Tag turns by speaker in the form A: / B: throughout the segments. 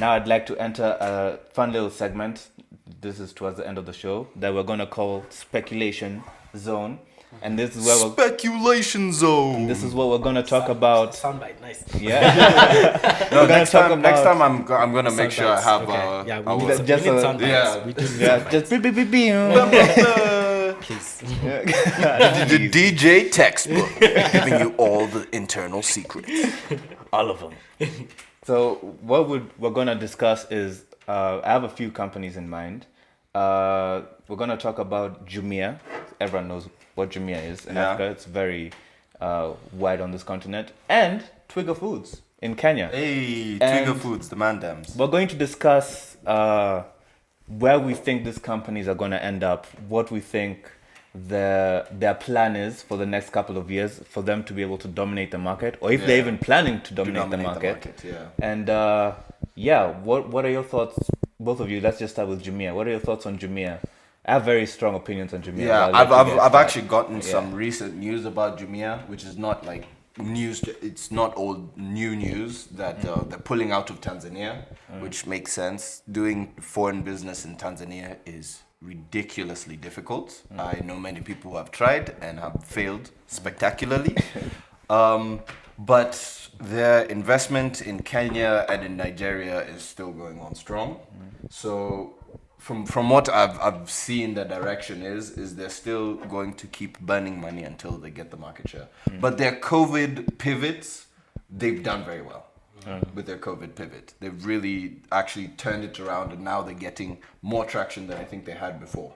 A: Now I'd like to enter a fun little segment. This is towards the end of the show that we're gonna call Speculation Zone. And this is where
B: Speculation Zone.
A: This is what we're gonna talk about.
C: Soundbite, nice.
A: Yeah.
B: No, next time I'm gonna make sure I have
C: we need soundbites.
B: yeah.
C: We do need
A: Yeah,
C: soundbites.
A: just
C: Please.
B: The DJ textbook, giving you all the internal secrets.
C: All of them.
A: So what we're gonna discuss is I have a few companies in mind. We're gonna talk about Jumia. Everyone knows what Jumia is in Africa. It's very wide on this continent. And Twiga Foods in Kenya.
B: Hey,
A: And
B: Twiga Foods, the mandams.
A: We're going to discuss where we think these companies are gonna end up, what we think their plan is for the next couple of years for them to be able to dominate the market, or if they're even planning to dominate the market. And what are your thoughts, both of you? Let's just start with Jumia. What are your thoughts on Jumia? I have very strong opinions on Jumia.
B: Yeah, I've actually gotten some recent news about Jumia, which is not like news. It's not old new news that they're pulling out of Tanzania, which makes sense. Doing foreign business in Tanzania is ridiculously difficult. I know many people who have tried and have failed spectacularly. But their investment in Kenya and in Nigeria is still going on strong. So from what I've seen, the direction is they're still going to keep burning money until they get the market share. But their COVID pivots, they've done very well. With their COVID pivot, they've really actually turned it around, and now they're getting more traction than I think they had before.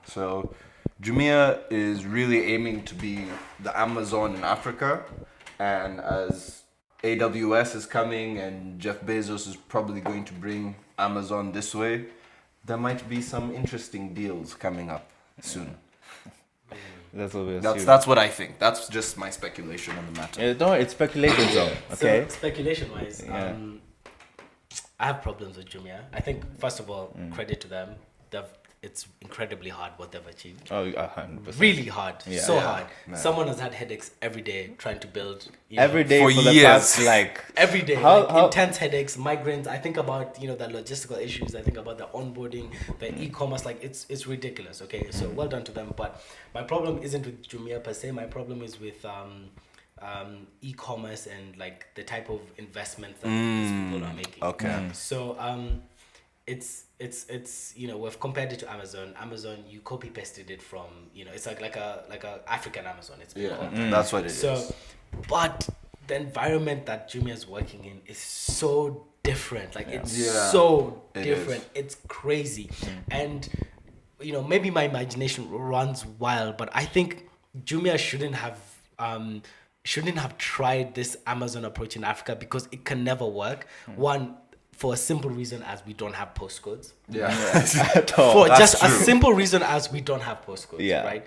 B: So Jumia is really aiming to be the Amazon in Africa, and as AWS is coming and Jeff Bezos is probably going to bring Amazon this way, there might be some interesting deals coming up soon.
A: That's what we
B: That's what I think. That's just my speculation on the matter.
A: No, it's speculation zone. Okay.
C: So, speculation-wise, I have problems with Jumia. I think, first of all, credit to them. It's incredibly hard what they've achieved.
A: Oh, 100%.
C: Really hard.
A: Yeah.
C: So
A: Yeah.
C: hard.
B: Man.
C: Someone has had headaches every day trying to build.
A: Every day
B: For
A: for the
B: years.
A: past, like,
C: Every day,
A: How-
C: intense headaches, migraines. I think about the logistical issues. I think about the onboarding, the e-commerce. Like it's ridiculous. Okay, so well done to them. But my problem isn't with Jumia per se. My problem is with e-commerce and like the type of investments that these people are making.
B: Okay.
C: So it's we've compared it to Amazon. Amazon, you copy pasted it from it's like a African Amazon. It's been called.
B: That's what it is.
C: So, but the environment that Jumia is working in is so different. Like it's so
B: It
C: different.
B: is.
C: It's crazy, and maybe my imagination runs wild, but I think Jumia shouldn't have tried this Amazon approach in Africa because it can never work. One, for a simple reason as we don't have postcodes.
A: at all.
C: For
B: That's
C: just a
B: true.
C: simple reason as we don't have postcodes,
A: Yeah.
C: right?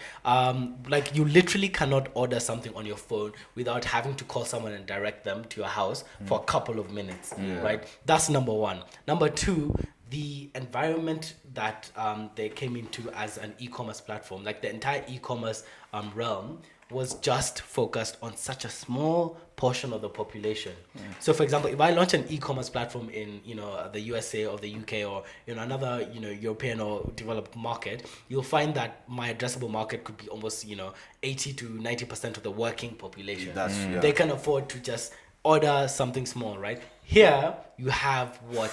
C: Like you literally cannot order something on your phone without having to call someone and direct them to your house for a couple of minutes, right? That's number one. Number two, the environment that they came into as an e-commerce platform, like the entire e-commerce realm, was just focused on such a small portion of the population. So for example, if I launch an e-commerce platform in the USA or the UK or another European or developed market, you'll find that my addressable market could be almost 80 to 90% of the working population. They can afford to just order something small, right? Here you have what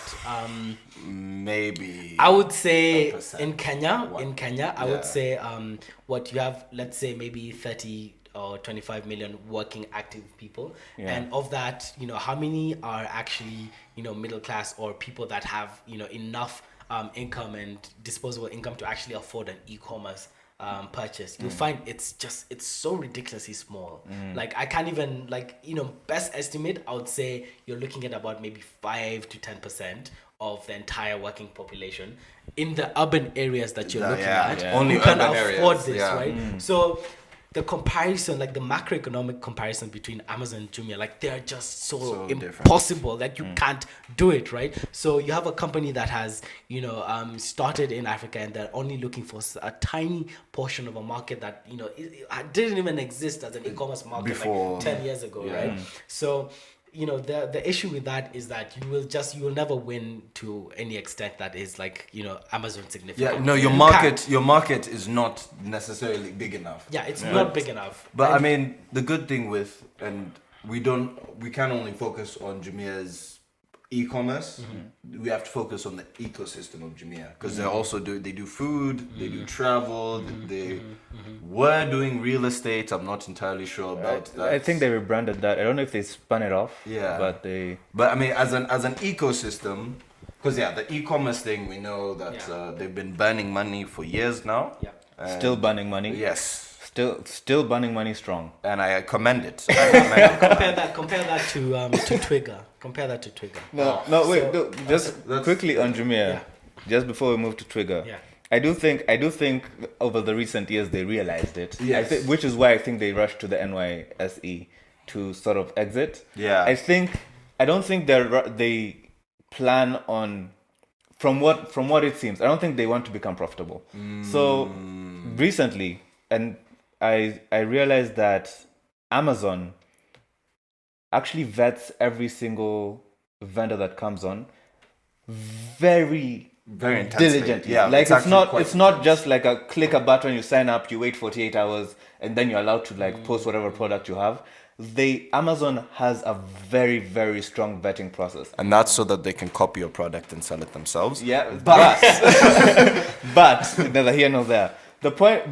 B: Maybe
C: I would say
B: 10%.
C: in Kenya, I
B: Yeah.
C: would say what you have, let's say maybe 30 or 25 million working active people. And of that, how many are actually, middle class or people that have, enough income and disposable income to actually afford an e-commerce purchase. You'll find it's so ridiculously small. Like I can't even best estimate, I would say you're looking at about maybe 5 to 10% of the entire working population in the urban areas that you're looking at.
B: Only
C: who can
B: urban
C: afford
B: areas,
C: this,
B: yeah.
C: right? So the comparison, like the macroeconomic comparison between Amazon and Jumia, like they're just so
B: different.
C: impossible that you can't do it, right? So you have a company that has, started in Africa and they're only looking for a tiny portion of a market that, it didn't even exist as an e-commerce market
B: Before.
C: like 10 years ago, right? So you know, the issue with that is that you will never win to any extent that is like, you know, Amazon significant.
B: Yeah, no, your market is not necessarily big enough.
C: Yeah, it's not big enough.
B: But I mean, the good thing with, and we can only focus on Jumia's e-commerce. We have to focus on the ecosystem of Jumia because they do food, they do travel, they were doing real estate. I'm not entirely sure about that.
A: I think they rebranded that. I don't know if they spun it off.
B: Yeah,
A: but
B: I mean, as an ecosystem, because the e-commerce thing, we know that they've been burning money for years now.
C: Yeah.
A: Still burning money.
B: Yes.
A: Still burning money strong.
B: And I commend it.
C: Compare that to Twiga. Compare that to Twiga.
A: Just quickly on Jumia, just before we move to Twiga.
C: Yeah.
A: I do think over the recent years they realized it.
B: Yes.
A: Which is why I think they rushed to the NYSE to sort of exit.
B: Yeah.
A: I don't think they plan on, from what it seems, I don't think they want to become profitable. So recently, and I realized that Amazon actually vets every single vendor that comes on very
B: intensely.
A: diligently.
B: Yeah,
A: like it's not
B: quite
A: just like click a button, you sign up, you wait 48 hours, and then you're allowed to like post whatever product you have. Amazon has a very, very strong vetting process.
B: And that's so that they can copy your product and sell it themselves.
A: Yeah, but neither here nor there. The point,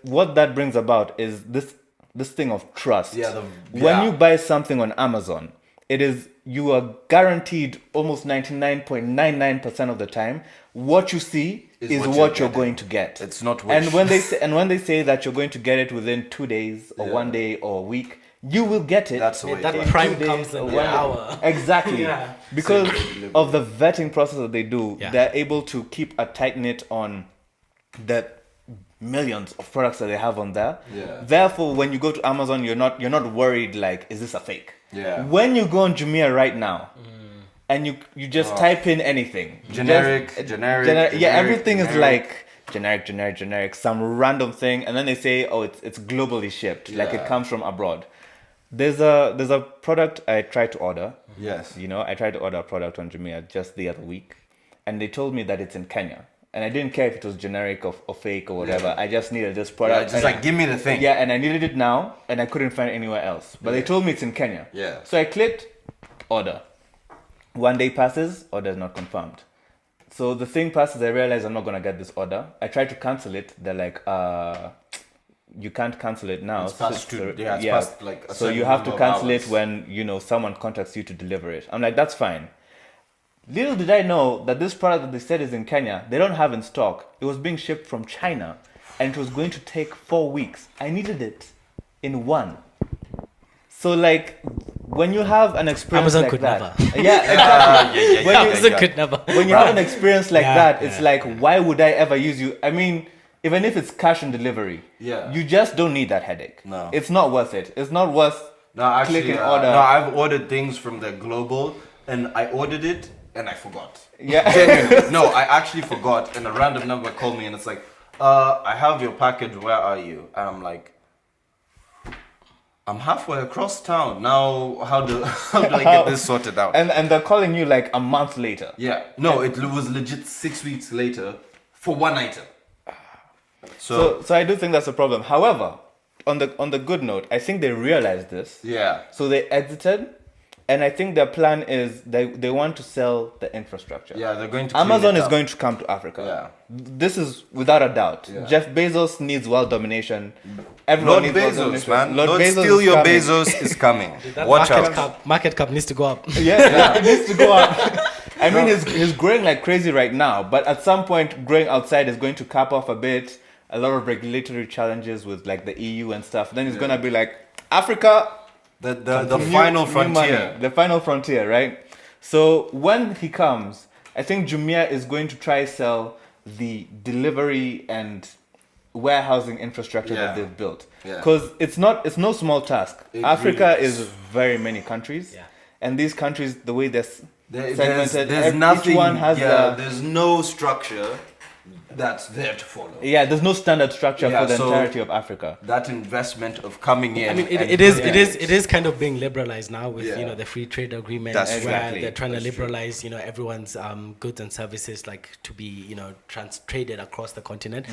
A: what that brings about is this thing of trust. When you buy something on Amazon, you are guaranteed almost 99.99% of the time what you see is what you're going to get.
B: It's not wish.
A: And when they say that you're going to get it within 2 days or 1 day or a week, you will get it.
B: That's the way
C: that Prime comes in 1 hour.
A: Exactly. Because of the vetting process that they do, they're able to keep a tight knit on the millions of products that they have on there. Therefore, when you go to Amazon, you're not worried like, is this a fake? When you go on Jumia right now, and you just type in anything,
B: generic,
A: everything is like generic, some random thing, and then they say, oh, it's globally shipped, like it comes from abroad. There's a product I tried to order.
B: Yes.
A: I tried to order a product on Jumia just the other week, and they told me that it's in Kenya. And I didn't care if it was generic or fake or whatever. I just needed this product.
B: Just like, give me the thing.
A: Yeah, and I needed it now, and I couldn't find it anywhere else. But they told me it's in Kenya.
B: Yeah.
A: So I clicked, order. 1 day passes, order is not confirmed. So the thing passes, I realize I'm not going to get this order. I tried to cancel it. They're like, you can't cancel it now.
B: It's past past like a
A: so you have to cancel it when, someone contacts you to deliver it. I'm like, that's fine. Little did I know that this product that they said is in Kenya, they don't have in stock. It was being shipped from China, and it was going to take 4 weeks. I needed it in 1. So like, when you have an experience
C: Amazon
A: like
C: could
A: that,
C: never.
A: Amazon
C: could never.
A: When you have an experience like that, it's like, why would I ever use you? I mean, even if it's cash on delivery, you just don't need that headache.
B: No,
A: it's not worth it. It's not worth clicking order.
B: No, I've ordered things from the global, and I ordered it. And I forgot.
A: Yeah.
B: Genuinely. No, I actually forgot. And a random number called me and it's like, I have your package. Where are you? And I'm like, I'm halfway across town. Now, how do I get this sorted out?
A: And they're calling you like a month later.
B: Yeah. No, it was legit 6 weeks later for one item.
A: So I do think that's a problem. However, on the good note, I think they realized this.
B: Yeah.
A: So they exited. And I think their plan is they want to sell the infrastructure.
B: Yeah, they're going to.
A: Amazon is going to come to Africa.
B: Yeah.
A: This is without a doubt.
B: Yeah.
A: Jeff Bezos needs world domination. Everyone
B: Lord
A: needs world
B: Bezos,
A: domination.
B: man.
A: Lord
B: Don't
A: Bezos
B: steal your
A: coming.
B: Bezos is coming.
C: That
B: Watch out.
C: Market cap needs to go up.
A: Yeah, it needs to go up. I mean, he's growing like crazy right now, but at some point, growing outside is going to cap off a bit. A lot of regulatory challenges with like the EU and stuff. Then he's gonna be like, Africa.
B: The final frontier.
A: The final frontier, right? So when he comes, I think Jumia is going to try sell the delivery and warehousing infrastructure that they've built. Because it's no small task. Africa
B: really
A: is very many countries.
C: Yeah.
A: And these countries, the way they're segmented,
B: there's nothing.
A: each one has
B: there's no structure. that's there to follow.
A: Yeah, there's no standard structure
B: Yeah,
A: for the
B: so-
A: entirety of Africa.
B: That investment of coming in.
C: I mean,
B: and
C: it is
B: building
C: kind of being liberalized now with
B: Yeah.
C: the free trade agreement,
B: That's
C: where
A: exactly-
C: they're trying to
B: that's true.
C: liberalize everyone's goods and services, like to be traded across the continent,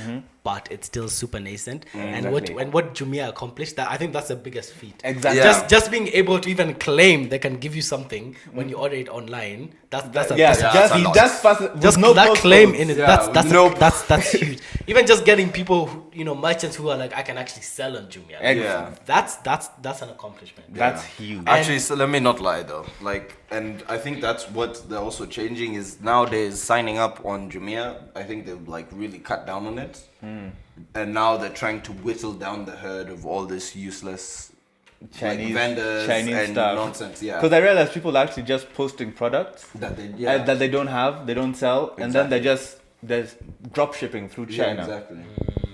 C: but it's still super nascent. And
A: Exactly.
C: what Jumia accomplished, that I think that's the biggest feat.
A: Exactly.
B: Yeah.
C: Just being able to even claim they can give you something when you order it online. That's a
A: Yeah,
C: that's a
B: that's a
A: just
B: lot.
A: just pass it,
C: just
A: with no
C: that
A: postcodes.
C: claim in it,
B: Yeah,
C: that's
B: with no-
C: that's huge. Even just getting people merchants who are like, I can actually sell on Jumia.
B: Yeah.
C: That's an accomplishment.
A: That's huge.
B: Actually, so let me not lie though. Like, and I think that's what they're also changing is nowadays signing up on Jumia. I think they've like really cut down on it, and now they're trying to whittle down the herd of all this useless
A: Chinese
B: vendors and
A: stuff.
B: nonsense. Yeah,
A: Because I realized people are actually just posting products
B: that they
A: that they don't have, they don't sell, and then there's drop shipping through China
B: exactly.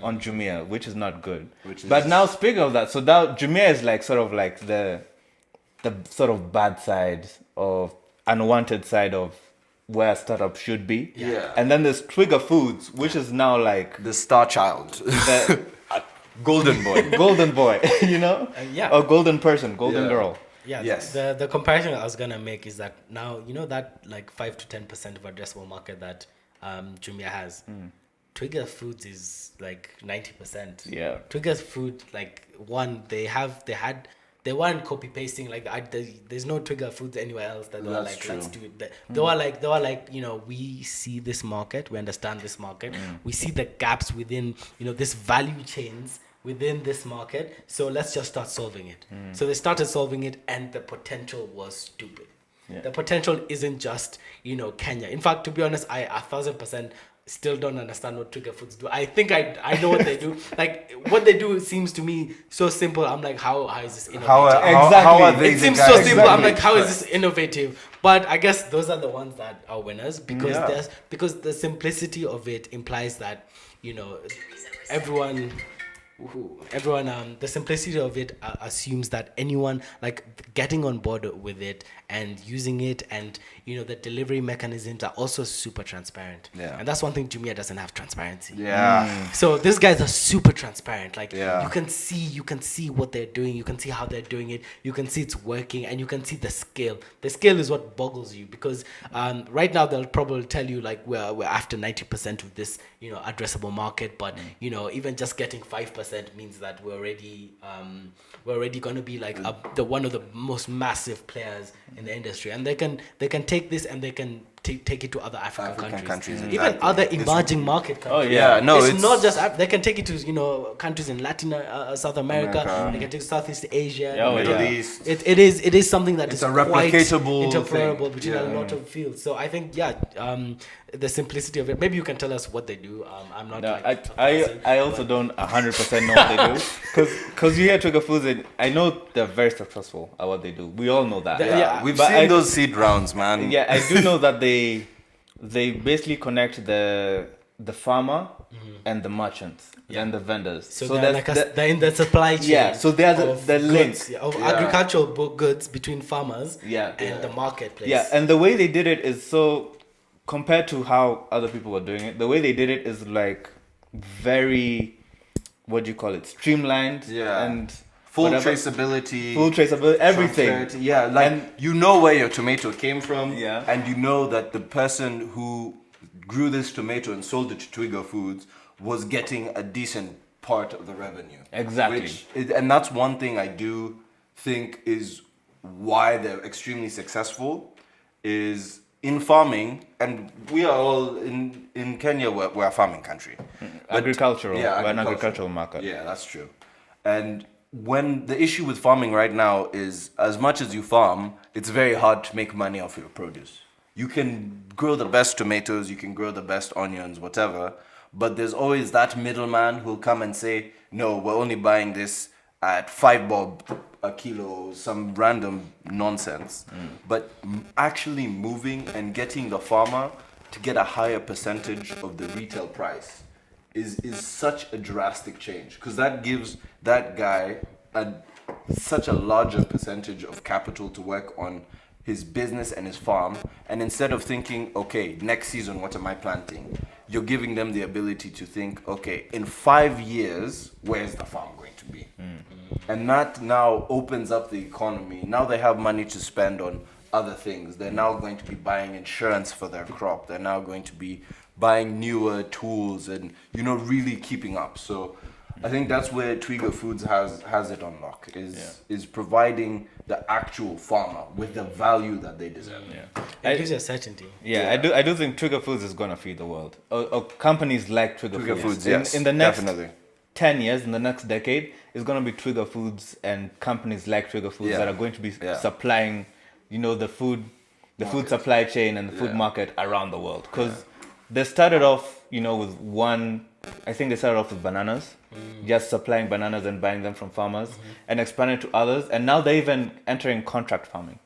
A: on Jumia, which is not good.
B: Which
A: But
B: is-
A: now speaking of that, so now Jumia is like sort of like the sort of bad side of unwanted side of where a startup should be.
B: Yeah.
A: And then there's Twiga Foods, which is now like
B: The star child,
A: the
B: golden boy.
A: golden boy,
C: yeah.
A: or golden person, golden
B: Yeah.
A: girl.
C: Yeah.
B: Yes.
C: The comparison I was gonna make is that now that like 5 to 10% of addressable market that Jumia has. Twiga Foods is like 90%.
A: Yeah.
C: Twiga's food, like they weren't copy pasting like there's no Twiga Foods anywhere else that they were
B: That's
C: like, let's
B: true.
C: do it. They were like we see this market, we understand this market, we see the gaps within this value chains within this market, so let's just start solving it. So they started solving it, and the potential was stupid.
A: Yeah.
C: The potential isn't just Kenya. In fact, to be honest, I 1,000% still don't understand what Twiga Foods do. I think I know what they do. Like what they do seems to me so simple. I'm like, how is this innovative?
B: How
A: Exactly.
B: are they
C: It
B: the
C: seems
B: guys?
C: so simple. I'm
A: Exactly.
C: like, how is this innovative? But I guess those are the ones that are winners because
B: Yeah.
C: because the simplicity of it implies that everyone. The simplicity of it assumes that anyone like getting on board with it and using it, and the delivery mechanisms are also super transparent.
B: Yeah.
C: And that's one thing Jumia doesn't have: transparency.
B: Yeah.
C: So these guys are super transparent. Like
B: Yeah.
C: you can see what they're doing. You can see how they're doing it. You can see it's working, and you can see the scale. The scale is what boggles you because right now they'll probably tell you like we're after 90% of this addressable market, but even just getting 5% means that we're already going to be like the one of the most massive players in the industry, and they can take this and they can take it to other African countries, even
B: exactly.
C: other emerging market countries.
B: Yeah, no,
C: it's not just they can take it to countries in Latin South America.
B: America.
C: They can take Southeast Asia.
A: Oh,
B: Middle
A: yeah.
B: East.
C: It is something that
B: It's
C: is
B: a
C: quite
B: replicatable
C: interplanable
B: thing.
C: between
B: Yeah.
C: a lot of fields. So I think the simplicity of it. Maybe you can tell us what they do. I'm not.
A: No,
C: like,
A: I also don't 100% know what they do because you hear Twiga Foods and I know they're very successful at what they do. We all know that.
C: Yeah.
B: We've
A: But
B: seen those seed rounds, man.
A: Yeah, I do know that they basically connect the farmer and the merchants and the vendors.
C: So they're like they're in the supply chain.
A: Yeah, so they're
C: of
A: the link.
C: goods, of
B: Yeah.
C: agricultural goods between farmers
A: Yeah.
C: and the marketplace.
A: Yeah, and the way they did it is so compared to how other people were doing it. The way they did it is like very, what do you call it? Streamlined.
B: Yeah.
A: And
B: Full
A: whatever.
B: traceability.
A: Full traceability, everything.
B: transparency. Yeah, like
A: And-
B: you know where your tomato came from.
A: Yeah.
B: And you know that the person who grew this tomato and sold it to Twiga Foods was getting a decent part of the revenue.
A: Exactly.
B: And that's one thing I do think is why they're extremely successful is in farming, and we are all in Kenya, we're a farming country. But-
A: Agricultural.
B: Yeah,
A: We're an agricultural market.
B: Yeah, that's true. And when the issue with farming right now is as much as you farm, it's very hard to make money off your produce. You can grow the best tomatoes, you can grow the best onions, whatever, but there's always that middleman who'll come and say, no, we're only buying this at 5 bob a kilo, some random nonsense. But actually moving and getting the farmer to get a higher percentage of the retail price is such a drastic change, because that gives that guy such a larger percentage of capital to work on his business and his farm. And instead of thinking, okay, next season what am I planting, you're giving them the ability to think, okay, in 5 years, where's the farm going to be? And that now opens up the economy. Now they have money to spend on other things. They're now going to be buying insurance for their crop. They're now going to be buying newer tools and, really keeping up. So I think that's where Twiga Foods has it on lock, is providing the actual farmer with the value that they deserve.
C: It gives you a certainty.
A: I do think Twiga Foods is gonna feed the world. Or companies like Twiga
B: Foods,
A: in the next
B: definitely.
A: 10 years, in the next decade, it's gonna be Twiga Foods and companies like Twiga Foods that are going to be supplying, the food supply chain and the food market around the world. Because they started off, with one. I think they started off with bananas, just supplying bananas and buying them from farmers, and expanded to others. And now they're even entering contract farming.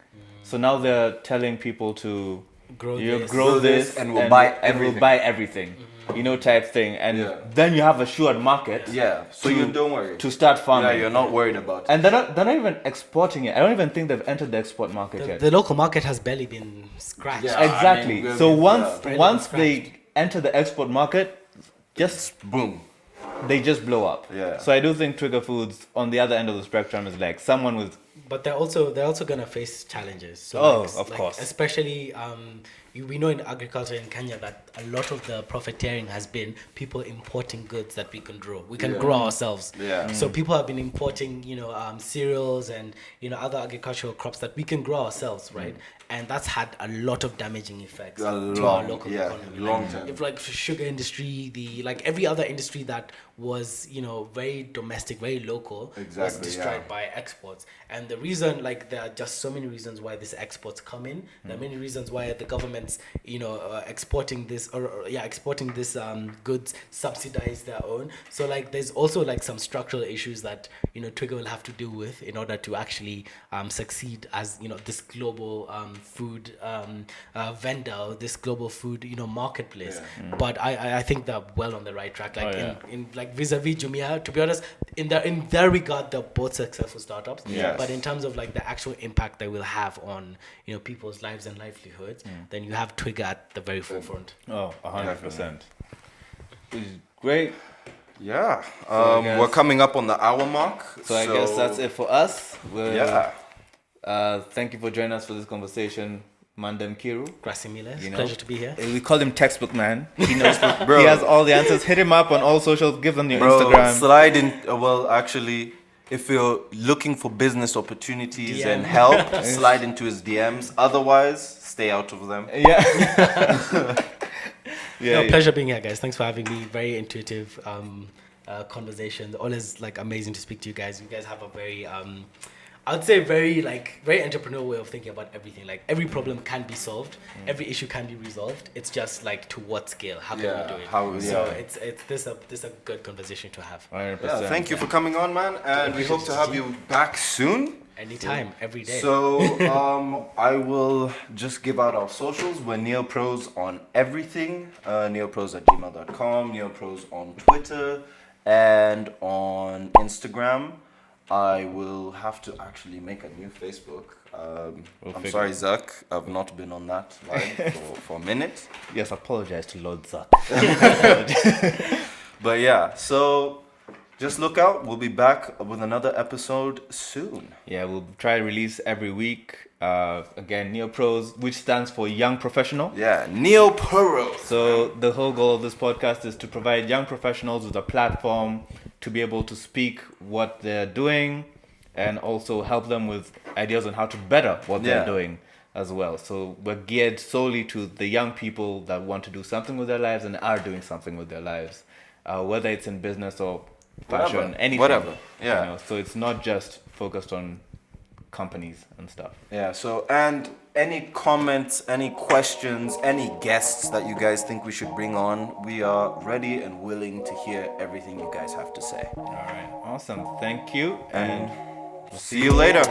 A: So now they're telling people to grow this,
B: and we'll buy
A: everything. Type thing. And then you have a assured market.
B: Yeah. So you don't worry.
A: To start farming.
B: Yeah, you're not worried about it.
A: And they're not even exporting it. I don't even think they've entered the export market yet.
C: The local market has barely been scratched.
B: Yeah.
A: Exactly.
B: I mean,
A: So once they enter the export market, just
B: boom,
A: they just blow up.
B: Yeah.
A: So I do think Twiga Foods on the other end of the spectrum is like someone with.
C: But they're also gonna face challenges. So
A: of course.
C: Especially we know in agriculture in Kenya that a lot of the profiteering has been people importing goods that we can grow. We can grow ourselves.
B: Yeah.
C: So people have been importing, cereals and other agricultural crops that we can grow ourselves, right? And that's had a lot of damaging effects to our local economy.
B: Long term.
C: If like sugar industry, every other industry that was very domestic, very local, was destroyed by exports. And the reason, there are just so many reasons why these exports come in. There are many reasons why the government's exporting this goods subsidize their own. So there's also some structural issues that Twiga will have to deal with in order to actually succeed as this global food vendor, this global food marketplace. But I think they're well on the right track. In vis-a-vis Jumia, to be honest, in their regard, they're both successful startups. But in terms of the actual impact they will have on people's lives and livelihoods, then you have Twiga at the very forefront.
A: 100%. Great.
B: Yeah. We're coming up on the hour mark.
A: So I guess that's it for us. Thank you for joining us for this conversation, Mandem Kiiru.
C: Gracias, pleasure to be here.
A: We call him Textbook Man. He knows, bro. He has all the answers. Hit him up on all socials. Give them your Instagram.
B: Slide in. Actually, if you're looking for business opportunities and help, slide into his DMs. Otherwise, stay out of them.
C: Pleasure being here, guys. Thanks for having me. Very intuitive conversation. Always amazing to speak to you guys. You guys have a very I would say very entrepreneurial way of thinking about everything. Every problem can be solved, every issue can be resolved. It's just to what scale? How can we do it? So it's this a good conversation to have.
A: 100%.
B: Thank you for coming on, man, and we hope to have you back soon.
C: Anytime, every day.
B: So I will just give out our socials. We're NeoPros on everything. NeoPros@gmail.com. NeoPros on Twitter and on Instagram. I will have to actually make a new Facebook. I'm sorry, Zuck. I've not been on that for a minute.
A: Yes, apologize to Lord Zuck.
B: But yeah, so just look out. We'll be back with another episode soon.
A: Yeah, we'll try to release every week. Again, NeoPros, which stands for Young Professional.
B: Yeah, NeoPros.
A: So the whole goal of this podcast is to provide young professionals with a platform to be able to speak what they're doing and also help them with ideas on how to better what they're doing as well. So we're geared solely to the young people that want to do something with their lives and are doing something with their lives, whether it's in business or fashion, anything.
B: Whatever. Yeah.
A: So it's not just focused on companies and stuff.
B: Yeah. So, and any comments, any questions, any guests that you guys think we should bring on, we are ready and willing to hear everything you guys have to say.
A: All right. Awesome. Thank you. And
B: see you later.